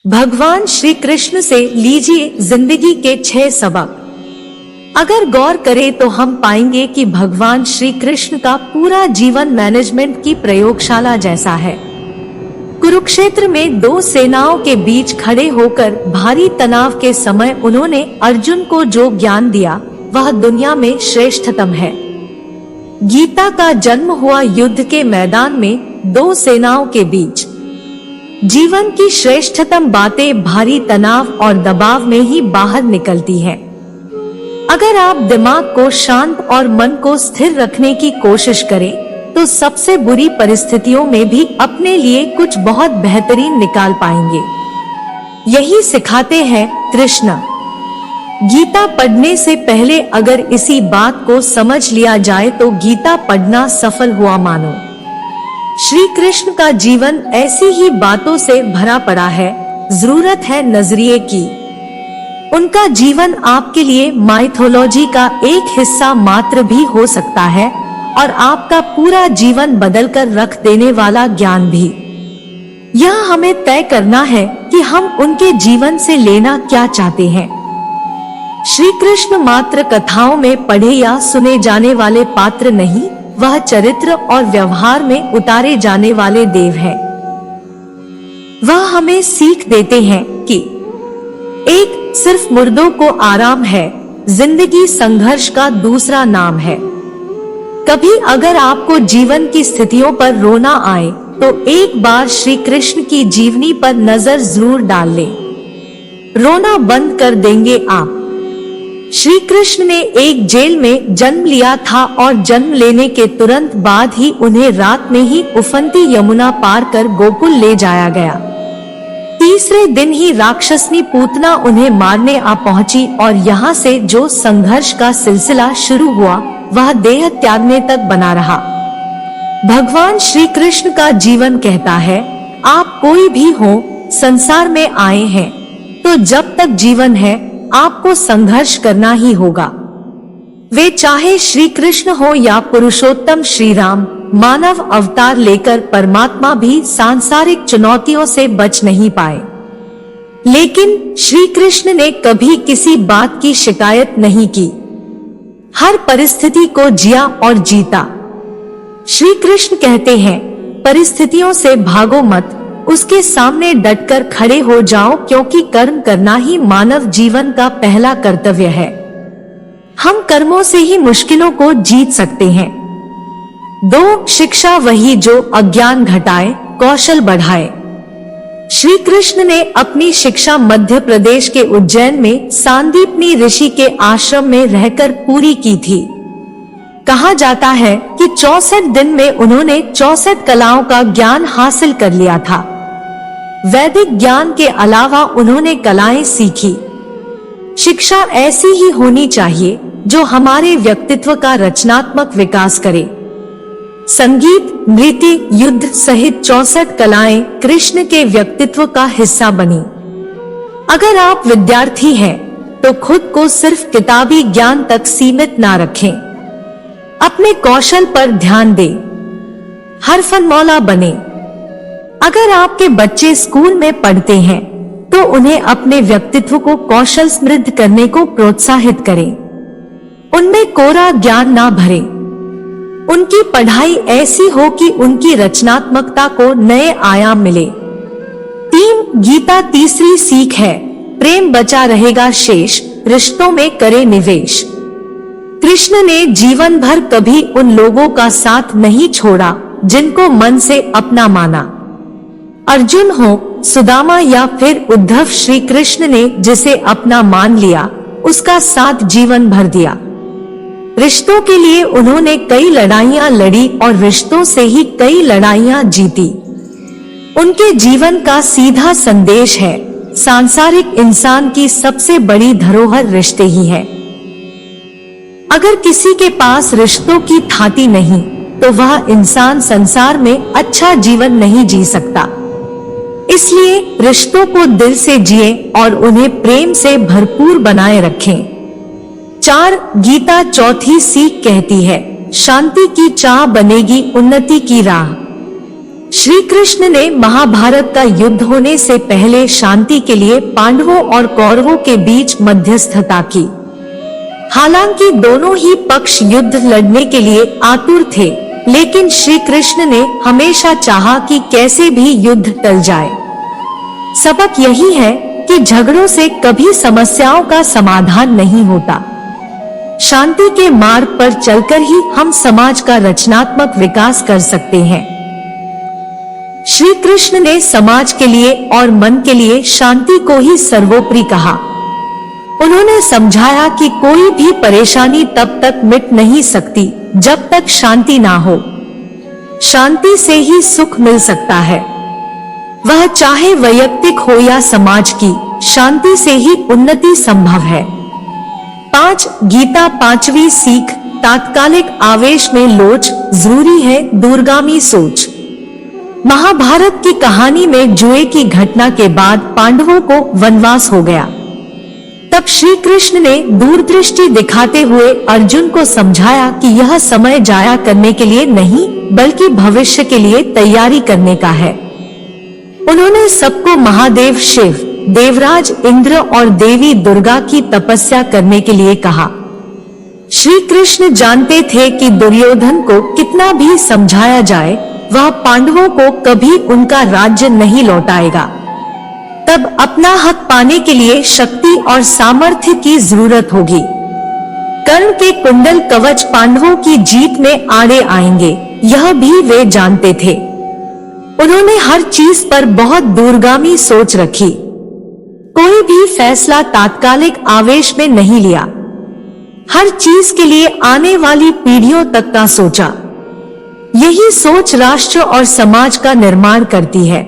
भगवान श्री कृष्ण से लीजिए जिंदगी के 6 सबक। अगर गौर करें तो हम पाएंगे कि भगवान श्री कृष्ण का पूरा जीवन मैनेजमेंट की प्रयोगशाला जैसा है। कुरुक्षेत्र में 2 सेनाओं के बीच खड़े होकर भारी तनाव के समय उन्होंने अर्जुन को जो ज्ञान दिया वह दुनिया में श्रेष्ठतम है। गीता का जन्म हुआ युद्ध के मैदान में 2 सेनाओं के बीच। जीवन की श्रेष्ठतम बातें भारी तनाव और दबाव में ही बाहर निकलती हैं। अगर आप दिमाग को शांत और मन को स्थिर रखने की कोशिश करें तो सबसे बुरी परिस्थितियों में भी अपने लिए कुछ बहुत बेहतरीन निकाल पाएंगे। यही सिखाते हैं कृष्ण। गीता पढ़ने से पहले अगर इसी बात को समझ लिया जाए तो गीता पढ़ना सफल हुआ मानो। श्री कृष्ण का जीवन ऐसी ही बातों से भरा पड़ा है, जरूरत है नजरिए की। उनका जीवन आपके लिए माइथोलॉजी का एक हिस्सा मात्र भी हो सकता है और आपका पूरा जीवन बदलकर रख देने वाला ज्ञान भी। यह हमें तय करना है कि हम उनके जीवन से लेना क्या चाहते हैं। श्री कृष्ण मात्र कथाओं में पढ़े या सुने जाने वाले पात्र नहीं, वह चरित्र और व्यवहार में उतारे जाने वाले देव हैं। वह हमें सीख देते हैं कि एक सिर्फ मुर्दों को आराम है, जिंदगी संघर्ष का दूसरा नाम है। कभी अगर आपको जीवन की स्थितियों पर रोना आए तो एक बार श्री कृष्ण की जीवनी पर नजर जरूर डाल लें। रोना बंद कर देंगे आप। श्री कृष्ण ने एक जेल में जन्म लिया था और जन्म लेने के तुरंत बाद ही उन्हें रात में ही उफनती यमुना पार कर गोकुल ले जाया गया। तीसरे दिन ही राक्षसनी पूतना उन्हें मारने आ पहुंची और यहाँ से जो संघर्ष का सिलसिला शुरू हुआ वह देह त्यागने तक बना रहा। भगवान श्री कृष्ण का जीवन कहता है, आप कोई भी हो संसार में आए हैं तो जब तक जीवन है आपको संघर्ष करना ही होगा। वे चाहे श्री कृष्ण हो या पुरुषोत्तम श्री राम, मानव अवतार लेकर परमात्मा भी सांसारिक चुनौतियों से बच नहीं पाए। लेकिन श्री कृष्ण ने कभी किसी बात की शिकायत नहीं की। हर परिस्थिति को जिया और जीता। श्री कृष्ण कहते हैं, परिस्थितियों से भागो मत, उसके सामने डटकर खड़े हो जाओ, क्योंकि कर्म करना ही मानव जीवन का पहला कर्तव्य है। हम कर्मों से ही मुश्किलों को जीत सकते हैं। 2 शिक्षा वही जो अज्ञान घटाए, कौशल बढ़ाए। श्री कृष्ण ने अपनी शिक्षा मध्य प्रदेश के उज्जैन में सांदीपनी ऋषि के आश्रम में रहकर पूरी की थी। कहा जाता है कि 64 दिन में उन्होंने 64 कलाओं का ज्ञान हासिल कर लिया था। वैदिक ज्ञान के अलावा उन्होंने कलाएं सीखी। शिक्षा ऐसी ही होनी चाहिए जो हमारे व्यक्तित्व का रचनात्मक विकास करे। संगीत, नृत्य, युद्ध सहित 64 कलाएं कृष्ण के व्यक्तित्व का हिस्सा बनी। अगर आप विद्यार्थी हैं तो खुद को सिर्फ किताबी ज्ञान तक सीमित ना रखें। अपने कौशल पर ध्यान दें। हरफनमौला बने। अगर आपके बच्चे स्कूल में पढ़ते हैं तो उन्हें अपने व्यक्तित्व को कौशल समृद्ध करने को प्रोत्साहित करें। उनमें कोरा ज्ञान ना भरें। उनकी पढ़ाई ऐसी हो कि उनकी रचनात्मकता को नए आयाम मिले। 3 गीता तीसरी सीख है, प्रेम बचा रहेगा शेष, रिश्तों में करे निवेश। कृष्ण ने जीवन भर कभी उन लोगों का साथ नहीं छोड़ा जिनको मन से अपना माना। अर्जुन हो, सुदामा या फिर उद्धव, श्री कृष्ण ने जिसे अपना मान लिया उसका साथ जीवन भर दिया। रिश्तों के लिए उन्होंने कई लड़ाइयां लड़ी और रिश्तों से ही कई लड़ाइयां जीती। उनके जीवन का सीधा संदेश है, सांसारिक इंसान की सबसे बड़ी धरोहर रिश्ते ही है। अगर किसी के पास रिश्तों की थाती नहीं तो वह इंसान संसार में अच्छा जीवन नहीं जी सकता। इसलिए रिश्तों को दिल से जिए और उन्हें प्रेम से भरपूर बनाए रखें। 4 गीता चौथी सीख कहती है, शांति की चाह बनेगी उन्नति की राह। श्री कृष्ण ने महाभारत का युद्ध होने से पहले शांति के लिए पांडवों और कौरवों के बीच मध्यस्थता की। हालांकि दोनों ही पक्ष युद्ध लड़ने के लिए आतुर थे, लेकिन श्री कृष्ण ने हमेशा चाहा कि कैसे भी युद्ध टल जाए। सबक यही है कि झगड़ों से कभी समस्याओं का समाधान नहीं होता। शांति के मार्ग पर चलकर ही हम समाज का रचनात्मक विकास कर सकते हैं। श्री कृष्ण ने समाज के लिए और मन के लिए शांति को ही सर्वोपरि कहा। उन्होंने समझाया कि कोई भी परेशानी तब तक मिट नहीं सकती जब तक शांति ना हो। शांति से ही सुख मिल सकता है, वह चाहे वैयक्तिक हो या समाज की। शांति से ही उन्नति संभव है। 5 गीता 5वीं सीख, तात्कालिक आवेश में लोच, जरूरी है दूरगामी सोच। महाभारत की कहानी में जुए की घटना के बाद पांडवों को वनवास हो गया। तब श्री कृष्ण ने दूरदृष्टि दिखाते हुए अर्जुन को समझाया कि यह समय जाया करने के लिए नहीं, बल्कि भविष्य के लिए तैयारी करने का है। उन्होंने सबको महादेव शिव, देवराज इंद्र और देवी दुर्गा की तपस्या करने के लिए कहा। श्री कृष्ण जानते थे कि दुर्योधन को कितना भी समझाया जाए, वह पांडवों को कभी उनका राज्य नहीं लौटाएगा। तब अपना हक पाने के लिए शक्ति और सामर्थ्य की जरूरत होगी। कर्ण के कुंडल कवच पांडवों की जीत में आड़े आएंगे, यह भी वे जानते थे। उन्होंने हर चीज पर बहुत दूरगामी सोच रखी। कोई भी फैसला तात्कालिक आवेश में नहीं लिया। हर चीज के लिए आने वाली पीढ़ियों तक का सोचा। यही सोच राष्ट्र और समाज का निर्माण करती है।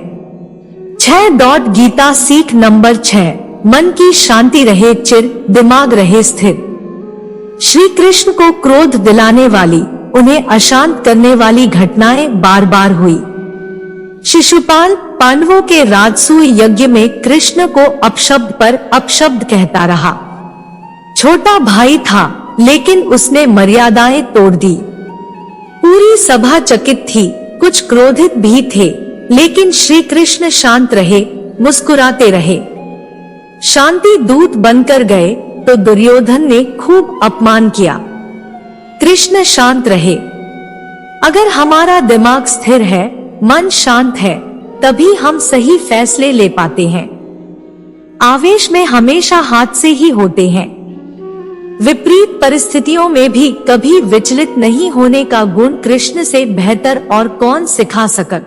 6 गीता सीख नंबर 6, मन की शांति रहे चिर, दिमाग रहे स्थिर। श्री कृष्ण को क्रोध दिलाने वाली, उन्हें अशांत करने वाली घटनाएं बार बार हुई। शिशुपाल पांडवों के राजसूय यज्ञ में कृष्ण को अपशब्द पर अपशब्द कहता रहा। छोटा भाई था, लेकिन उसने मर्यादाएं तोड़ दी। पूरी सभा चकित थी, कुछ क्रोधित भी थे, लेकिन श्री कृष्ण शांत रहे, मुस्कुराते रहे। शांति दूत बनकर गए तो दुर्योधन ने खूब अपमान किया। कृष्ण शांत रहे। अगर हमारा दिमाग स्थिर है, मन शांत है, तभी हम सही फैसले ले पाते हैं। आवेश में हमेशा हादसे ही होते हैं। विपरीत परिस्थितियों में भी कभी विचलित नहीं होने का गुण कृष्ण से बेहतर और कौन सिखा सकता।